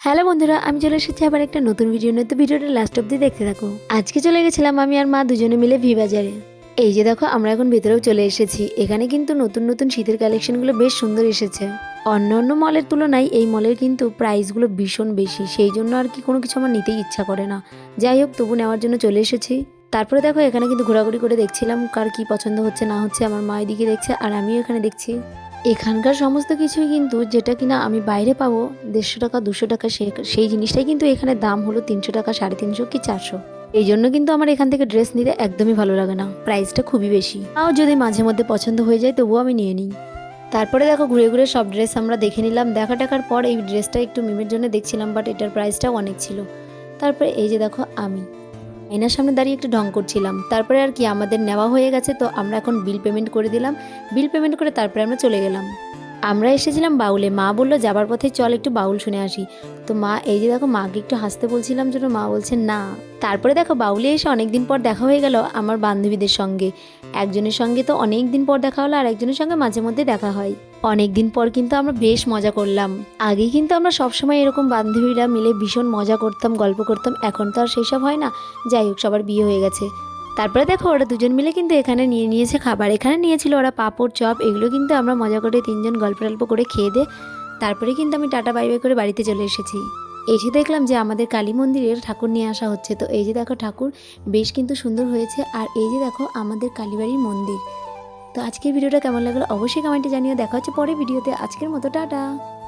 Hello বন্ধুরা, আমি চলে এসেছি আবার একটা নতুন ভিডিও নিয়ে। তো ভিডিওটা লাস্ট অব্দি দেখতে থাকো। আজকে চলে গেছিলাম আমি আর মা দুজনে মিলে ভি বাজারে। এই যে দেখো, আমরা এখন ভেতরেও চলে এসেছি। এখানে কিন্তু নতুন নতুন শীতের কালেকশনগুলো বেশ সুন্দর এসেছে। অন্য অন্য মলের তুলনায় এই মলের কিন্তু প্রাইসগুলো ভীষণ বেশি, সেই জন্য আর কি কোনো কিছু আমার নিতেই ইচ্ছা করে না। যাই হোক, তবু নেওয়ার জন্য চলে এসেছি। তারপরে দেখো, এখানে কিন্তু ঘোরাঘুরি করে দেখছিলাম কার কি পছন্দ হচ্ছে না হচ্ছে। আমার মা এদিকে দেখছে আর আমিও এখানে দেখছি। এখানকার সমস্ত কিছুই কিন্তু যেটা কিনা আমি বাইরে পাবো 150 টাকা 200 টাকা, সেই জিনিসটাই কিন্তু এখানে দাম হলো 300 টাকা, 350 কি 400। এই জন্য কিন্তু আমার এখান থেকে ড্রেস নিতে একদমই ভালো লাগে না, প্রাইসটা খুবই বেশি। তাও যদি মাঝে মধ্যে পছন্দ হয়ে যায় তবুও আমি নিয়ে নিই। তারপরে দেখো, ঘুরে ঘুরে সব ড্রেস আমরা দেখে নিলাম। দেখা টাকার পর এই ড্রেসটা একটু মিমের জন্য দেখছিলাম, বাট এটার প্রাইসটাও অনেক ছিল। তারপরে এই যে দেখো, আমি আয়নার সামনে দাঁড়িয়ে একটু ঢং করছিলাম। তারপরে আর কি আমাদের নেওয়া হয়ে গেছে, তো আমরা এখন বিল পেমেন্ট করে দিলাম। বিল পেমেন্ট করে তারপরে আমরা চলে গেলাম। আমরা এসেছিলাম বাউলে। মা বললো যাবার পথে চল একটু বাউল শুনে আসি। তো মা, এই যে দেখো, মাকে একটু হাসতে বলছিলাম জন্য মা বলছে না। তারপরে দেখো, বাউলে এসে অনেকদিন পর দেখা হয়ে গেল আমার বান্ধবীদের সঙ্গে। একজনের সঙ্গে তো অনেক দিন পর দেখা হলো, আর একজনের সঙ্গে মাঝে মধ্যে দেখা হয়। অনেক দিন পর কিন্তু আমরা বেশ মজা করলাম। আগে কিন্তু আমরা সবসময় এরকম বান্ধবীরা মিলে ভীষণ মজা করতাম, গল্প করতাম। এখন তো আর সেই সব হয় না। যাই হোক, সবার বিয়ে হয়ে গেছে। তারপরে দেখো, ওরা দুজন মিলে কিন্তু এখানে নিয়ে নিয়েছে খাবার। এখানে নিয়েছিল ওরা পাঁপড়, চপ। এগুলো কিন্তু আমরা মজা করে তিনজন গল্প টল্প করে খেয়ে দে তারপরে কিন্তু আমি টাটা বাই বাই করে বাড়িতে চলে এসেছি। এসে দেখলাম যে আমাদের কালী মন্দিরের ঠাকুর নিয়ে আসা হচ্ছে। তো এই যে দেখো, ঠাকুর বেশ কিন্তু সুন্দর হয়েছে। আর এই যে দেখো, আমাদের কালীবাড়ির মন্দির। তো আজকের ভিডিওটা কেমন লাগলো অবশ্যই কমেন্টে জানিও। দেখা হচ্ছে পরে ভিডিওতে। আজকের মতো টাটা।